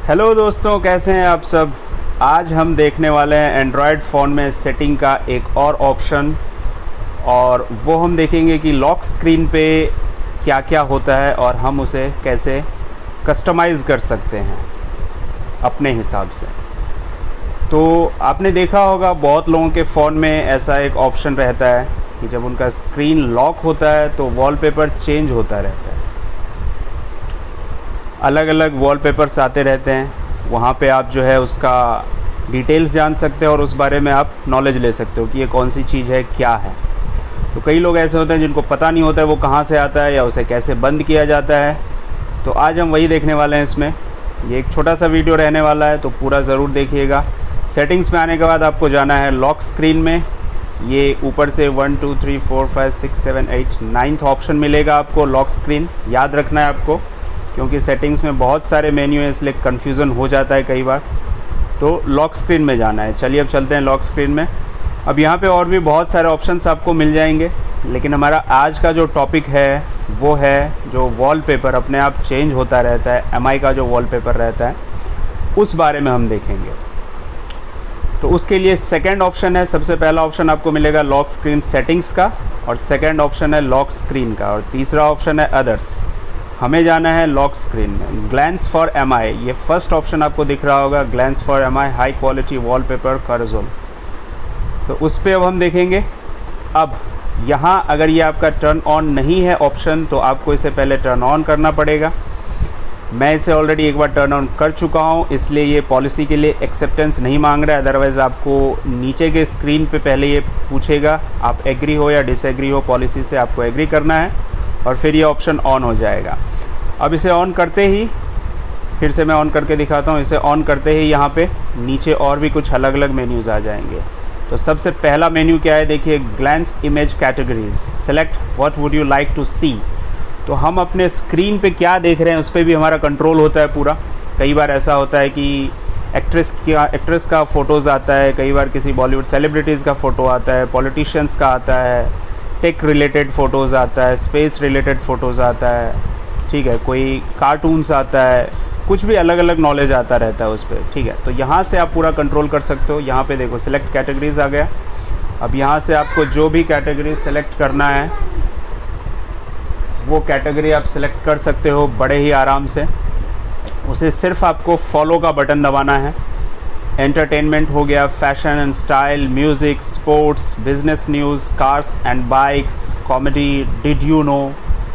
Hello दोस्तों, कैसे हैं आप सब। आज हम देखने वाले हैं एंड्रॉयड फ़ोन में सेटिंग का एक और ऑप्शन, और वो हम देखेंगे कि लॉक स्क्रीन पे क्या क्या होता है और हम उसे कैसे कस्टमाइज़ कर सकते हैं अपने हिसाब से। तो आपने देखा होगा बहुत लोगों के फ़ोन में ऐसा एक ऑप्शन रहता है कि जब उनका स्क्रीन लॉक होता है तो वॉलपेपर चेंज होता रहता है, अलग अलग वॉलपेपर्स आते रहते हैं। वहाँ पे आप जो है उसका डिटेल्स जान सकते हो और उस बारे में आप नॉलेज ले सकते हो कि ये कौन सी चीज़ है, क्या है। तो कई लोग ऐसे होते हैं जिनको पता नहीं होता है वो कहाँ से आता है या उसे कैसे बंद किया जाता है। तो आज हम वही देखने वाले हैं इसमें। ये एक छोटा सा वीडियो रहने वाला है, तो पूरा ज़रूर देखिएगा। सेटिंग्स में आने के बाद आपको जाना है लॉक स्क्रीन में। ये ऊपर से 1 2 3 4 5 6 7 8 9th ऑप्शन मिलेगा आपको, लॉक स्क्रीन। याद रखना है आपको, क्योंकि सेटिंग्स में बहुत सारे मेन्यू है, इसलिए कन्फ्यूज़न हो जाता है कई बार। तो लॉक स्क्रीन में जाना है। चलिए अब चलते हैं लॉक स्क्रीन में। अब यहाँ पे और भी बहुत सारे ऑप्शंस आपको मिल जाएंगे, लेकिन हमारा आज का जो टॉपिक है वो है जो वॉलपेपर अपने आप चेंज होता रहता है, एमआई का जो वॉलपेपर रहता है उस बारे में हम देखेंगे। तो उसके लिए सेकंड ऑप्शन है, सबसे पहला ऑप्शन आपको मिलेगा लॉक स्क्रीन सेटिंग्स का, और सेकंड ऑप्शन है लॉक स्क्रीन का, और तीसरा ऑप्शन है अदर्स। हमें जाना है लॉक स्क्रीन में। ग्लैंस फॉर एमआई, ये फर्स्ट ऑप्शन आपको दिख रहा होगा, glance for MI high quality wallpaper carousel. तो उस पर अब हम देखेंगे। अब यहाँ अगर ये आपका टर्न ऑन नहीं है ऑप्शन, तो आपको इसे पहले टर्न ऑन करना पड़ेगा। मैं इसे ऑलरेडी एक बार टर्न ऑन कर चुका हूँ, इसलिए ये पॉलिसी के लिए एक्सेप्टेंस नहीं मांग रहा है। अदरवाइज़ आपको नीचे के स्क्रीन पे पहले ये पूछेगा आप एग्री हो या डिसएग्री हो पॉलिसी से, आपको एग्री करना है और फिर ये ऑप्शन ऑन हो जाएगा। अब इसे ऑन करते ही, फिर से मैं ऑन करके दिखाता हूँ, इसे ऑन करते ही यहाँ पे नीचे और भी कुछ अलग अलग मेन्यूज़ आ जाएंगे। तो सबसे पहला मेन्यू क्या है, देखिए, glance image categories, select what would you like to see. तो हम अपने स्क्रीन पे क्या देख रहे हैं उस पर भी हमारा कंट्रोल होता है पूरा। कई बार ऐसा होता है कि एक्ट्रेस का फ़ोटोज़ आता है, कई बार किसी बॉलीवुड सेलिब्रिटीज़ का फ़ोटो आता है, पॉलिटिशियंस का आता है, टेक रिलेटेड फ़ोटोज़ आता है, स्पेस रिलेटेड फ़ोटोज़ आता है, ठीक है, कोई कार्टून्स आता है, कुछ भी अलग अलग नॉलेज आता रहता है उस पर, ठीक है। तो यहाँ से आप पूरा कंट्रोल कर सकते हो। यहाँ पे देखो सिलेक्ट कैटेगरीज आ गया। अब यहाँ से आपको जो भी कैटेगरी सेलेक्ट करना है वो कैटेगरी आप सेलेक्ट कर सकते हो बड़े ही आराम से। उसे सिर्फ आपको फॉलो का बटन दबाना है। एंटरटेनमेंट हो गया, fashion and style, music, sports, business news, cars and bikes, comedy, did you know,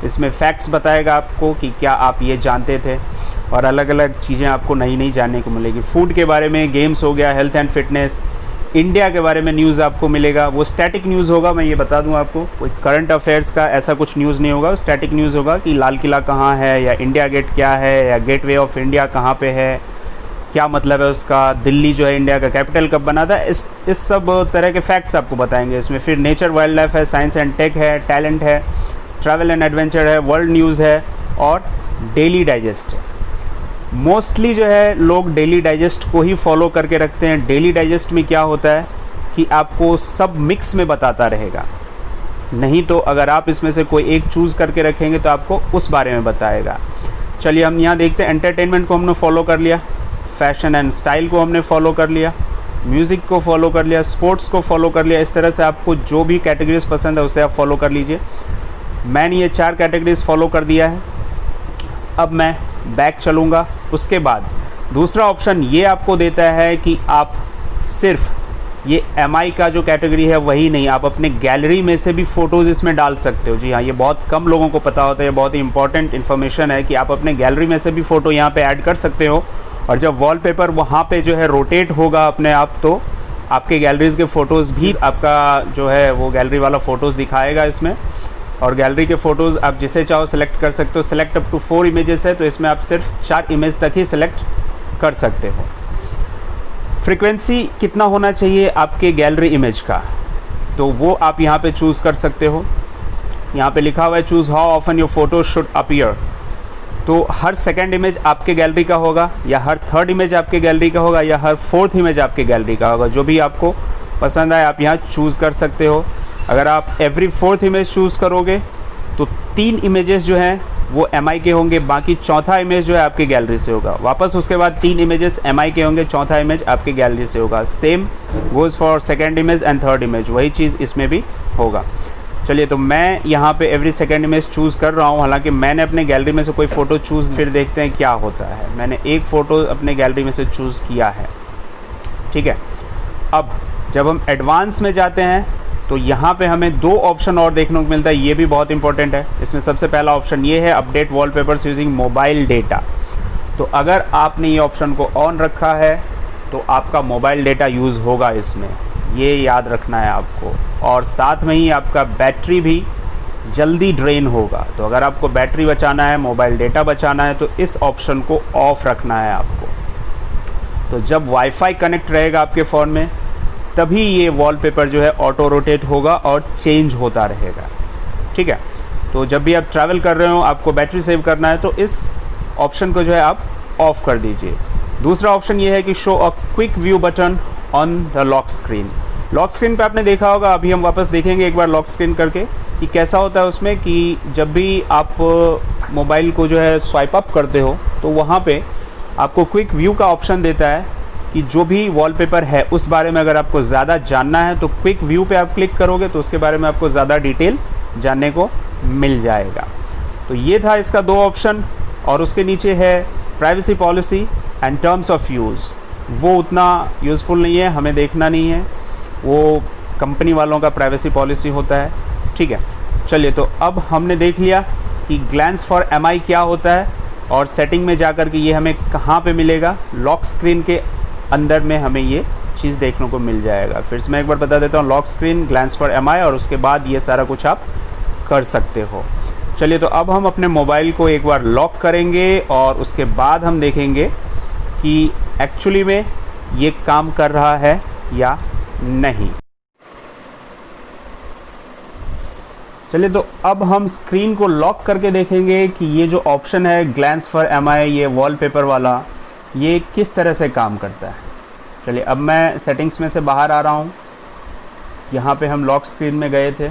इसमें फैक्ट्स बताएगा आपको कि क्या आप ये जानते थे, और अलग अलग चीज़ें आपको नई नई जानने को मिलेगी। फूड के बारे में, गेम्स हो गया, हेल्थ एंड फिटनेस, इंडिया के बारे में न्यूज़ आपको मिलेगा। वो स्टैटिक न्यूज़ होगा, मैं ये बता दूं आपको, कोई करंट अफेयर्स का ऐसा कुछ न्यूज़ नहीं होगा। स्टैटिक न्यूज़ होगा कि लाल किला कहाँ है, या इंडिया गेट क्या है, या गेटवे ऑफ इंडिया कहाँ पे है, क्या मतलब है उसका, दिल्ली जो है इंडिया का कैपिटल कब बना था, इस सब तरह के फैक्ट्स आपको बताएंगे इसमें। फिर नेचर वाइल्ड लाइफ है, साइंस एंड टेक है, टैलेंट है, ट्रैवल एंड एडवेंचर है, वर्ल्ड न्यूज़ है, और डेली डाइजेस्ट है। मोस्टली जो है लोग डेली डाइजेस्ट को ही फॉलो करके रखते हैं। डेली डाइजेस्ट में क्या होता है कि आपको सब मिक्स में बताता रहेगा, नहीं तो अगर आप इसमें से कोई एक चूज़ करके रखेंगे तो आपको उस बारे में बताएगा। चलिए हम यहाँ देखते हैं। एंटरटेनमेंट को हमने फॉलो कर लिया, फैशन एंड स्टाइल को हमने फॉलो कर लिया, म्यूज़िक को फॉलो कर लिया, स्पोर्ट्स को फॉलो कर लिया। इस तरह से आपको जो भी कैटेगरीज पसंद है उसे आप फॉलो कर लीजिए। मैंने ये 4 कैटेगरीज फॉलो कर दिया है। अब मैं बैक चलूँगा। उसके बाद दूसरा ऑप्शन ये आपको देता है कि आप सिर्फ ये एमआई का जो कैटेगरी है वही नहीं, आप अपने गैलरी में से भी फ़ोटोज़ इसमें डाल सकते हो। जी हाँ, ये बहुत कम लोगों को पता होता है, ये बहुत ही इंपॉर्टेंट इन्फॉर्मेशन है कि आप अपने गैलरी में से भी फ़ोटो यहाँ पे ऐड कर सकते हो। और जब वॉलपेपर वहाँ पे जो है रोटेट होगा अपने आप, तो आपके गैलरीज़ के फ़ोटोज़ भी आपका जो है वो गैलरी वाला फ़ोटोज़ दिखाएगा इसमें। और गैलरी के फ़ोटोज़ आप जिसे चाहो सेलेक्ट कर सकते हो। सेलेक्ट अप टू 4 इमेजेस है, तो इसमें आप सिर्फ 4 इमेज तक ही सेलेक्ट कर सकते हो। फ्रीक्वेंसी कितना होना चाहिए आपके गैलरी इमेज का, तो वो आप यहाँ पे चूज़ कर सकते हो। यहाँ पे लिखा हुआ है choose how often your photo should appear. तो हर सेकंड इमेज आपके गैलरी का होगा, या हर थर्ड इमेज आपके गैलरी का होगा, या हर फोर्थ इमेज आपके गैलरी का होगा। जो भी आपको पसंद आए आप यहाँ चूज़ कर सकते हो। अगर आप एवरी 4th इमेज चूज़ करोगे तो 3 इमेजेस जो हैं वो MI के होंगे, बाकी चौथा इमेज जो है आपकी गैलरी से होगा। वापस उसके बाद 3 इमेजेस MI के होंगे, चौथा इमेज आपकी गैलरी से होगा। Same goes for second image and third image, वही चीज़ इसमें भी होगा। चलिए, तो मैं यहाँ पे एवरी सेकेंड इमेज चूज़ कर रहा हूँ। हालांकि मैंने अपने गैलरी में से कोई फ़ोटो चूज़, फिर देखते हैं क्या होता है। मैंने एक फ़ोटो अपने गैलरी में से चूज़ किया है, ठीक है। अब जब हम एडवांस में जाते हैं तो यहाँ पे हमें 2 ऑप्शन और देखने को मिलता है, ये भी बहुत इंपॉर्टेंट है। इसमें सबसे पहला ऑप्शन ये है, update wallpapers using mobile data. तो अगर आपने ये ऑप्शन को ऑन रखा है तो आपका मोबाइल डेटा यूज़ होगा इसमें, ये याद रखना है आपको। और साथ में ही आपका बैटरी भी जल्दी ड्रेन होगा। तो अगर आपको बैटरी बचाना है, मोबाइल डेटा बचाना है, तो इस ऑप्शन को ऑफ रखना है आपको। तो जब वाईफाई कनेक्ट रहेगा आपके फ़ोन में, तभी ये वॉलपेपर जो है ऑटो रोटेट होगा और चेंज होता रहेगा, ठीक है। तो जब भी आप ट्रैवल कर रहे हो, आपको बैटरी सेव करना है, तो इस ऑप्शन को जो है आप ऑफ़ कर दीजिए। दूसरा ऑप्शन ये है कि show a quick view button on the lock screen. Lock screen पे आपने देखा होगा, अभी हम वापस देखेंगे एक बार लॉक स्क्रीन करके कि कैसा होता है उसमें, कि जब भी आप मोबाइल को जो है स्वाइप अप करते हो तो वहाँ पे आपको क्विक व्यू का ऑप्शन देता है कि जो भी वॉलपेपर है उस बारे में अगर आपको ज़्यादा जानना है तो क्विक व्यू पे आप क्लिक करोगे तो उसके बारे में आपको ज़्यादा डिटेल जानने को मिल जाएगा। तो ये था इसका 2 ऑप्शन। और उसके नीचे है privacy policy and terms of use. वो उतना यूज़फुल नहीं है, हमें देखना नहीं है, वो कंपनी वालों का प्राइवेसी पॉलिसी होता है, ठीक है। चलिए, तो अब हमने देख लिया कि ग्लैंस फॉर MI क्या होता है, और सेटिंग में जाकर के ये हमें कहाँ पे मिलेगा, लॉक स्क्रीन के अंदर में हमें ये चीज़ देखने को मिल जाएगा। फिर से मैं एक बार बता देता हूँ, lock screen, glance for MI, और उसके बाद ये सारा कुछ आप कर सकते हो। चलिए, तो अब हम अपने मोबाइल को एक बार लॉक करेंगे और उसके बाद हम देखेंगे कि एक्चुअली में ये काम कर रहा है या नहीं। चलिए, तो अब हम स्क्रीन को लॉक करके देखेंगे कि ये जो ऑप्शन है ग्लैंस फॉर MI, ये वॉलपेपर वाला, ये किस तरह से काम करता है। चलिए, अब मैं सेटिंग्स में से बाहर आ रहा हूँ। यहाँ पे हम लॉक स्क्रीन में गए थे।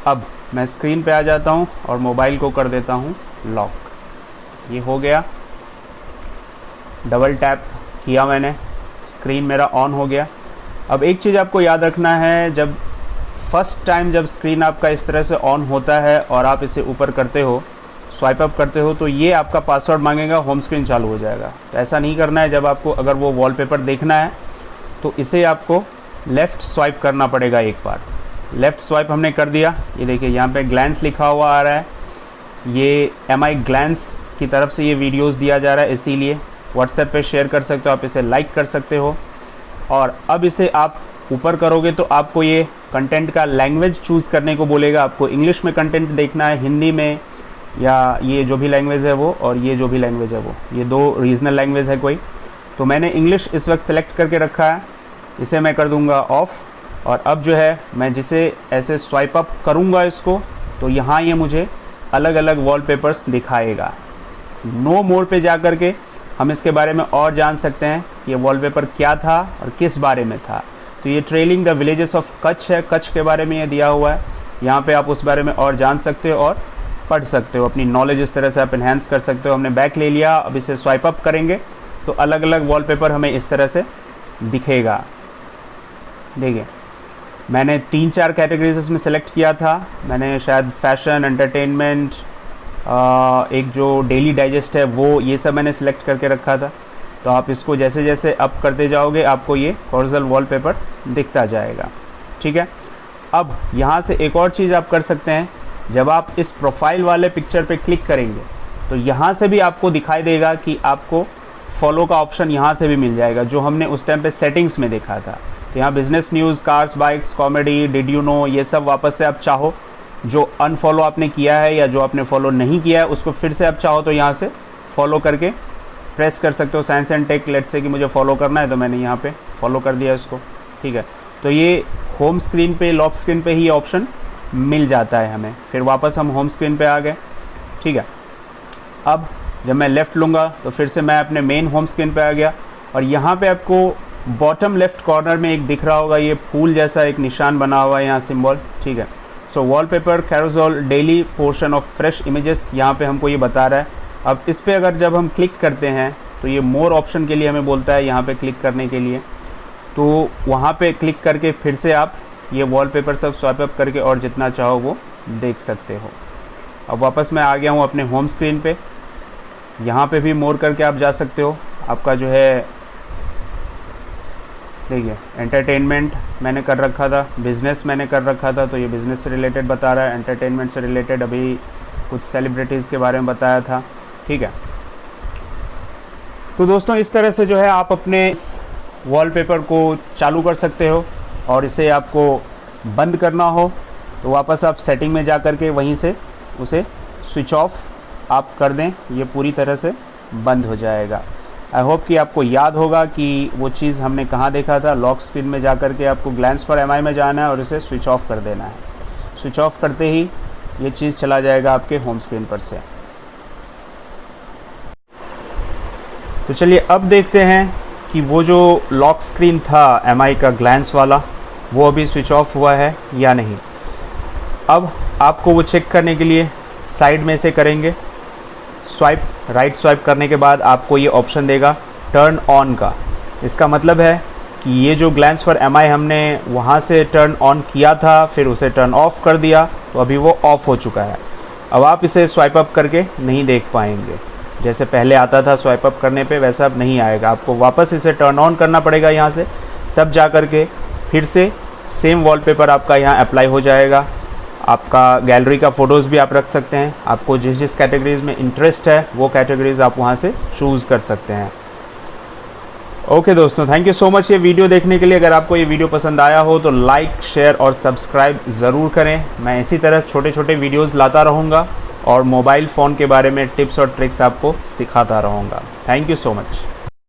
अब मैं स्क्रीन पे आ जाता हूँ और मोबाइल को कर देता हूँ लॉक। ये हो गया, डबल टैप किया मैंने, स्क्रीन मेरा ऑन हो गया। अब एक चीज़ आपको याद रखना है, जब फर्स्ट टाइम जब स्क्रीन आपका इस तरह से ऑन होता है और आप इसे ऊपर करते हो, स्वाइप अप करते हो, तो ये आपका पासवर्ड मांगेगा, होम स्क्रीन चालू हो जाएगा। तो ऐसा नहीं करना है। जब आपको अगर वो वॉलपेपर देखना है तो इसे आपको लेफ़्ट स्वाइप करना पड़ेगा एक बार। लेफ़्ट स्वाइप हमने कर दिया, ये देखिए यहाँ पे ग्लैंस लिखा हुआ आ रहा है। ये MI ग्लैंस की तरफ से ये वीडियोस दिया जा रहा है, इसीलिए व्हाट्सएप पे शेयर कर सकते हो, आप इसे लाइक कर सकते हो। और अब इसे आप ऊपर करोगे तो आपको ये कंटेंट का लैंग्वेज चूज़ करने को बोलेगा। आपको इंग्लिश में कंटेंट देखना है, हिंदी में, या ये जो भी लैंग्वेज है वो, और ये जो भी लैंग्वेज है वो, ये 2 रीजनल लैंग्वेज है कोई। तो मैंने इंग्लिश इस वक्त सेलेक्ट करके रखा है, इसे मैं कर दूंगा ऑफ़। और अब जो है मैं जिसे ऐसे स्वाइप अप करूंगा इसको, तो यहाँ ये मुझे अलग अलग वॉलपेपर्स दिखाएगा। नो मोर पे जा कर के हम इसके बारे में और जान सकते हैं कि ये वॉलपेपर क्या था और किस बारे में था। तो ये trailing the villages of Kutch है, कच्छ के बारे में ये दिया हुआ है। यहाँ पे आप उस बारे में और जान सकते हो और पढ़ सकते हो, अपनी नॉलेज इस तरह से आप इन्हेंस कर सकते हो। हमने बैक ले लिया, अब इसे स्वाइप अप करेंगे तो अलग अलग वॉलपेपर हमें इस तरह से दिखेगा। देखिए, मैंने 3-4 कैटेगरीज इसमें सेलेक्ट किया था। मैंने शायद फैशन, एंटरटेनमेंट, एक जो डेली डाइजेस्ट है वो, ये सब मैंने सेलेक्ट करके रखा था। तो आप इसको जैसे जैसे अप करते जाओगे आपको ये हॉरिजॉन्टल वॉलपेपर दिखता जाएगा, ठीक है। अब यहाँ से एक और चीज़ आप कर सकते हैं, जब आप इस प्रोफाइल वाले पिक्चर पे क्लिक करेंगे तो यहाँ से भी आपको दिखाई देगा कि आपको फॉलो का ऑप्शन यहाँ से भी मिल जाएगा, जो हमने उस टाइम पे सेटिंग्स में देखा था। तो यहाँ business news, cars, bikes, comedy, did you know, ये सब वापस से आप चाहो जो अनफॉलो आपने किया है या जो आपने फॉलो नहीं किया है उसको फिर से आप चाहो तो यहाँ से फॉलो करके प्रेस कर सकते हो। Science and take, let's say कि मुझे फॉलो करना है तो मैंने यहाँ पे फॉलो कर दिया इसको, ठीक है। तो ये होम स्क्रीन पे, लॉक स्क्रीन पे ही ऑप्शन मिल जाता है हमें। फिर वापस हम होम स्क्रीन पे आ गए, ठीक है। अब जब मैं लेफ़्ट लूँगा तो फिर से मैं अपने मेन होम स्क्रीन पे आ गया, और यहाँ पे आपको बॉटम लेफ़्ट कॉर्नर में एक दिख रहा होगा, ये फूल जैसा एक निशान बना हुआ है यहाँ सिंबल, ठीक है। So wallpaper carousel daily portion of fresh images, यहाँ पे हमको ये बता रहा है। अब इस पर अगर जब हम क्लिक करते हैं तो ये मोर ऑप्शन के लिए हमें बोलता है यहाँ पे क्लिक करने के लिए। तो वहाँ पे क्लिक करके फिर से आप ये वॉलपेपर सब स्वाइप अप करके और जितना चाहो वो देख सकते हो। अब वापस मैं आ गया हूँ अपने होम स्क्रीन पे। यहाँ पे भी मोर करके आप जा सकते हो। आपका जो है देखिए एंटरटेनमेंट मैंने कर रखा था, बिज़नेस मैंने कर रखा था, तो ये बिज़नेस से रिलेटेड बता रहा है। एंटरटेनमेंट से रिलेटेड अभी कुछ सेलिब्रिटीज़ के बारे में बताया था, ठीक है। तो दोस्तों इस तरह से जो है आप अपने इस वॉलपेपर को चालू कर सकते हो, और इसे आपको बंद करना हो तो वापस आप सेटिंग में जा कर के वहीं से उसे स्विच ऑफ आप कर दें, ये पूरी तरह से बंद हो जाएगा। आई होप कि आपको याद होगा कि वो चीज़ हमने कहाँ देखा था। लॉक स्क्रीन में जा कर के आपको ग्लैंस फॉर एमआई में जाना है और इसे स्विच ऑफ कर देना है। स्विच ऑफ करते ही ये चीज़ चला जाएगा आपके होम स्क्रीन पर से। तो चलिए अब देखते हैं कि वो जो लॉक स्क्रीन था एमआई का ग्लैंस वाला, वो अभी स्विच ऑफ हुआ है या नहीं। अब आपको वो चेक करने के लिए साइड में से करेंगे स्वाइप, राइट स्वाइप करने के बाद आपको ये ऑप्शन देगा टर्न ऑन का। इसका मतलब है कि ये जो ग्लैंस फॉर एमआई हमने वहाँ से टर्न ऑन किया था, फिर उसे टर्न ऑफ कर दिया, तो अभी वो ऑफ हो चुका है। अब आप इसे स्वाइप अप करके नहीं देख पाएंगे। जैसे पहले आता था स्वाइप अप करने पे, वैसा अब नहीं आएगा। आपको वापस इसे टर्न ऑन करना पड़ेगा यहाँ से, तब जा कर के फिर से सेम वॉलपेपर आपका यहाँ अप्लाई हो जाएगा। आपका गैलरी का फ़ोटोज़ भी आप रख सकते हैं। आपको जिस जिस कैटेगरीज़ में इंटरेस्ट है वो कैटेगरीज़ आप वहाँ से चूज़ कर सकते हैं। ओके दोस्तों, थैंक यू सो मच ये वीडियो देखने के लिए। अगर आपको ये वीडियो पसंद आया हो तो लाइक, शेयर और सब्सक्राइब ज़रूर करें। मैं इसी तरह छोटे छोटे वीडियोज़ लाता रहूँगा और मोबाइल फ़ोन के बारे में टिप्स और ट्रिक्स आपको सिखाता रहूँगा। Thank you so much.